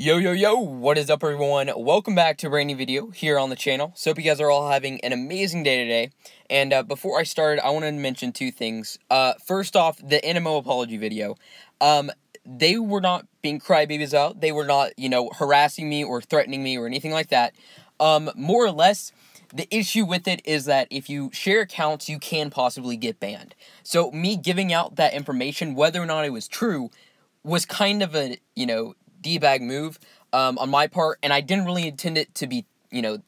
Yo, yo, yo, what is up everyone? Welcome back to a brand new video here on the channel. So hope you guys are all having an amazing day today. And before I start, I wanted to mention two things. First off, the NMO apology video. They were not being crybabies out. They were not, harassing me or threatening me or anything like that. More or less, the issue with it is that if you share accounts, you can possibly get banned. So me giving out that information, whether or not it was true, was kind of a, D-bag move on my part, and I didn't really intend it to be,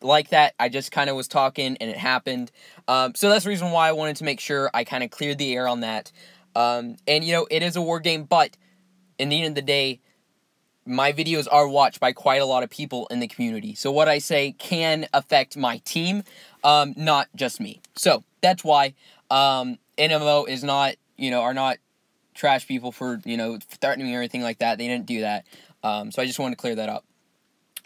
like that. I just kind of was talking, and it happened. So that's the reason why I wanted to make sure I kind of cleared the air on that. And, it is a war game, but in the end of the day, my videos are watched by quite a lot of people in the community. So what I say can affect my team, not just me. So that's why NMO is not, are not trash people for, threatening me or anything like that. They didn't do that. So I just wanted to clear that up.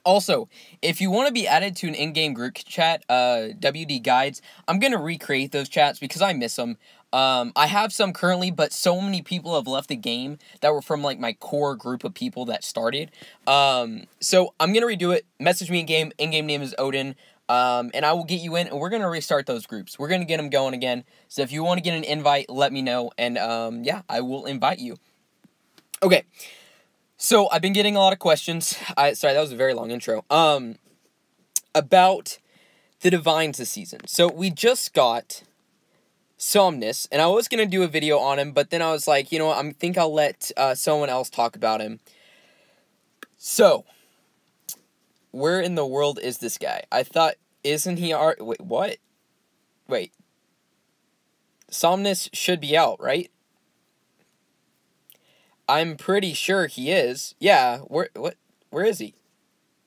Also, if you want to be added to an in-game group chat, WD Guides, I'm going to recreate those chats because I miss them. I have some currently, but so many people have left the game that were from, my core group of people that started. So I'm going to redo it. Message me in-game. In-game name is Odin. And I will get you in, and we're going to restart those groups. We're going to get them going again. So if you want to get an invite, let me know, and, yeah, I will invite you. Okay. So, I've been getting a lot of questions, sorry, that was a very long intro, about the Divines this season. So, we just got Somnus, and I was going to do a video on him, but then I was like, I think I'll let someone else talk about him. So, where in the world is this guy? I thought, isn't he wait, what? Wait. Somnus should be out, right? I'm pretty sure he is. Yeah, where is he?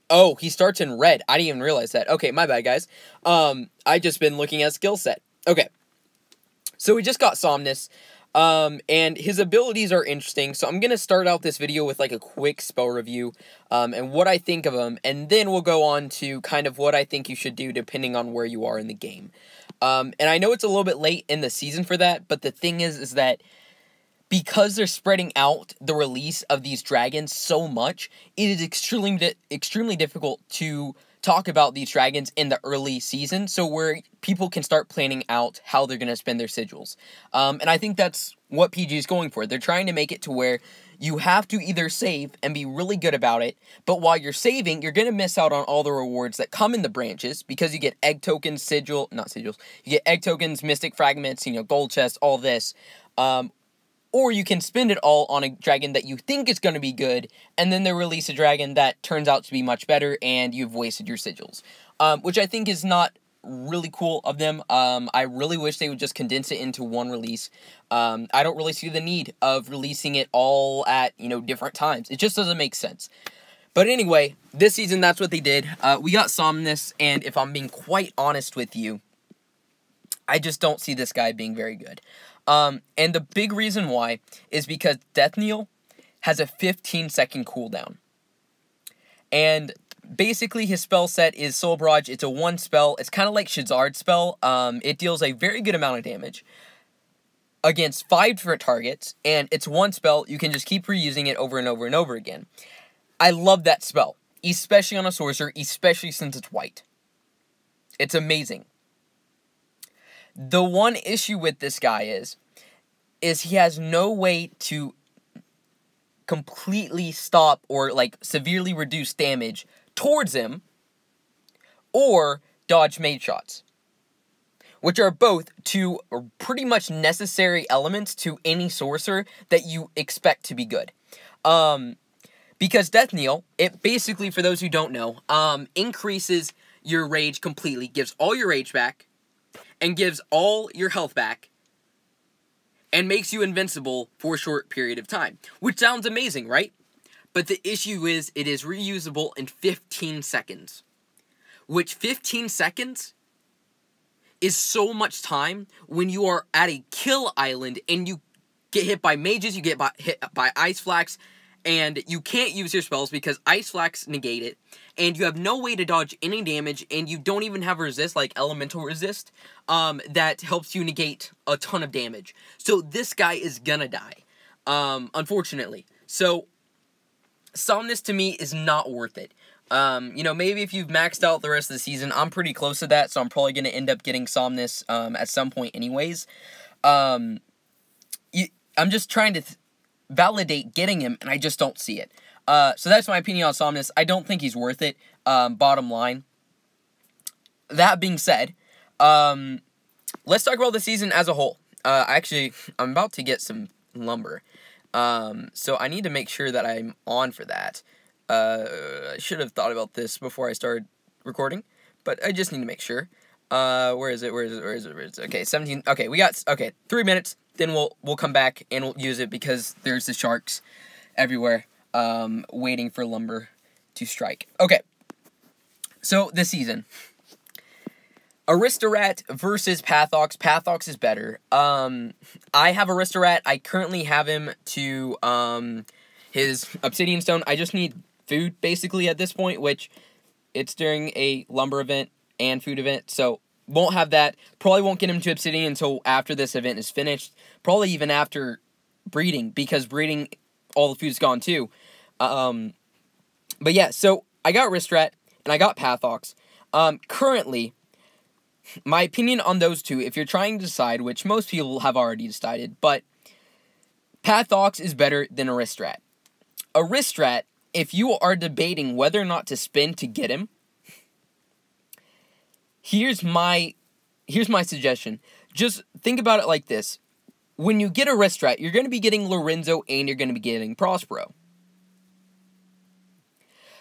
Oh, he starts in red. I didn't even realize that. Okay, my bad, guys. I just been looking at skill set. Okay. So we just got Somnus, and his abilities are interesting. So I'm going to start out this video with, a quick spell review, and what I think of him, and then we'll go on to kind of what I think you should do depending on where you are in the game. And I know it's a little bit late in the season for that, but the thing is that because they're spreading out the release of these dragons so much, it is extremely difficult to talk about these dragons in the early season, so where people can start planning out how they're going to spend their sigils. And I think that's what PG is going for. They're trying to make it to where you have to either save and be really good about it, but while you're saving, you're going to miss out on all the rewards that come in the branches, because you get egg tokens, you get egg tokens, mystic fragments, gold chests, all this. Or you can spend it all on a dragon that you think is going to be good, and then they release a dragon that turns out to be much better, and you've wasted your sigils. Which I think is not really cool of them. I really wish they would just condense it into one release. I don't really see the need of releasing it all at, different times. It just doesn't make sense. But anyway, this season, that's what they did. We got Somnus, and if I'm being quite honest with you, I just don't see this guy being very good. And the big reason why is because Death Kneel has a 15-second cooldown. And basically his spell set is Soul Barrage. It's a 1 spell. It's kind of like Shazard's spell. It deals a very good amount of damage against 5 different targets, and it's 1 spell. You can just keep reusing it over and over and over again. I love that spell, especially on a sorcerer, especially since it's white. It's amazing. The one issue with this guy is he has no way to completely stop or, severely reduce damage towards him or dodge mage shots, which are both two pretty much necessary elements to any sorcerer that you expect to be good. Because Death Kneel, it basically, for those who don't know, increases your rage completely, gives all your rage back, and gives all your health back, and makes you invincible for a short period of time. Which sounds amazing, right? But the issue is, it is reusable in 15 seconds. Which 15 seconds is so much time when you are at a kill island, and you get hit by mages, you get hit by ice flax, and you can't use your spells because ice flax negate it, and you have no way to dodge any damage, and you don't even have resist, like elemental resist, that helps you negate a ton of damage. So this guy is gonna die, unfortunately. So Somnus to me is not worth it. You know, maybe if you've maxed out the rest of the season, I'm pretty close to that, so I'm probably going to end up getting Somnus at some point anyways. I'm just trying to validate getting him, and I just don't see it. So that's my opinion on Somnus. I don't think he's worth it, bottom line. That being said, let's talk about the season as a whole. Actually, I'm about to get some lumber. So I need to make sure that I'm on for that. I should have thought about this before I started recording, but I just need to make sure. Where is it? Okay, 17. Okay, we got 3 minutes. Then we'll come back and we'll use it because there's the sharks everywhere, waiting for lumber to strike. Okay. So this season, Aristorat versus Pathox. Pathox is better. I have Aristorat. I currently have him to his Obsidian Stone. I just need food basically at this point, which it's during a lumber event and food event, so won't have that. Probably won't get him to Obsidian until after this event is finished. Probably even after breeding, because breeding, all the food's gone too. But yeah, so I got Aristorat and I got Pathox. Currently, my opinion on those two, if you're trying to decide, which most people have already decided, but Pathox is better than Aristorat. Aristorat, if you are debating whether or not to spend to get him, here's my suggestion. Just think about it like this. When you get Aristorat, you're going to be getting Lorenzo and you're going to be getting Prospero.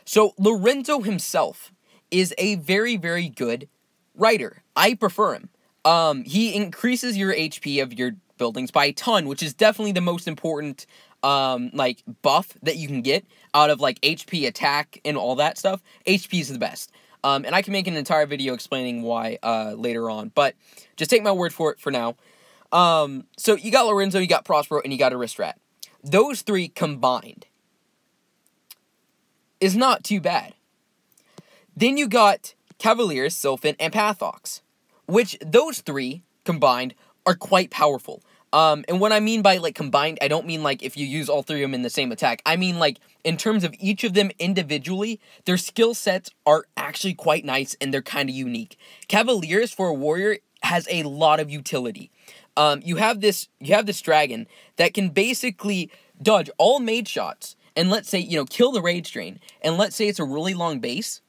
So Lorenzo himself is a very, very good rider. I prefer him. He increases your HP of your buildings by a ton, which is definitely the most important buff that you can get out of HP, attack, and all that stuff. HP is the best. And I can make an entire video explaining why later on, but just take my word for it for now. So you got Lorenzo, you got Prospero, and you got Aristorat. Those three combined is not too bad. Then you got Cavaliers, Sylphin, and Pathox, which those three combined are quite powerful. And what I mean by, combined, I don't mean, if you use all three of them in the same attack. I mean, in terms of each of them individually, their skill sets are actually quite nice, and they're kind of unique. Cavaliers, for a warrior, has a lot of utility. You have this dragon that can basically dodge all mage shots, and let's say, kill the Rage Drain, and let's say it's a really long base.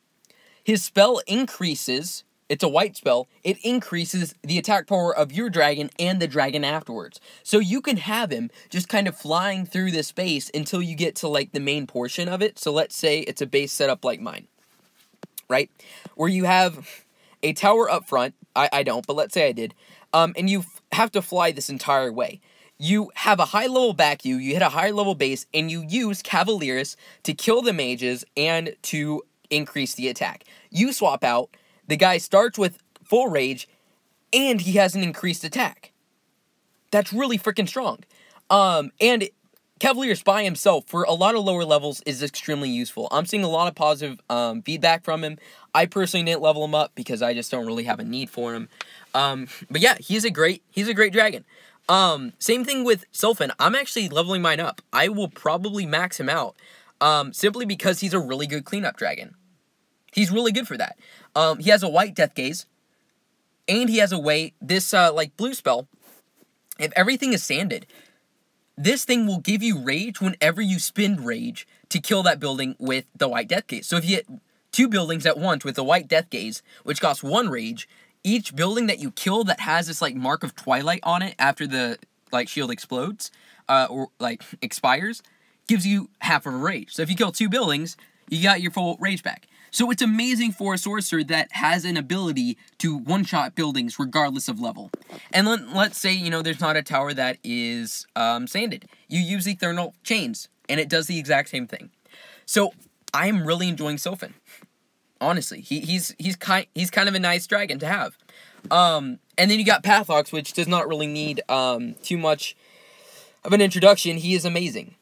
His spell increases. It's a white spell. It increases the attack power of your dragon and the dragon afterwards. So you can have him just kind of flying through this base until you get to, the main portion of it. So let's say it's a base setup like mine, right? Where you have a tower up front. I don't, but let's say I did. And you have to fly this entire way. You have a high level back you hit a high level base, and you use Cavaliers to kill the mages and to increase the attack. You swap out. The guy starts with full rage, and he has an increased attack. That's really freaking strong. And Cavaliers by himself, for a lot of lower levels, is extremely useful. I'm seeing a lot of positive feedback from him. I personally didn't level him up because I just don't really have a need for him. But yeah, he's a great dragon. Same thing with Sylphin. I'm actually leveling mine up. I will probably max him out, simply because he's a really good cleanup dragon. He's really good for that. He has a white Death Gaze, and he has a way, this, blue spell, if everything is sanded, this thing will give you rage whenever you spend rage to kill that building with the white Death Gaze. So if you hit 2 buildings at once with the white Death Gaze, which costs 1 rage, each building that you kill that has this, mark of Twilight on it after the, shield explodes, or, expires, gives you half of a rage. So if you kill 2 buildings, you got your full rage back. So it's amazing for a sorcerer that has an ability to one-shot buildings regardless of level. And let's say, there's not a tower that is sanded. You use Eternal Chains, and it does the exact same thing. So I am really enjoying Sylphin. Honestly, he's kind of a nice dragon to have. And then you got Pathox, which does not really need too much of an introduction. He is amazing.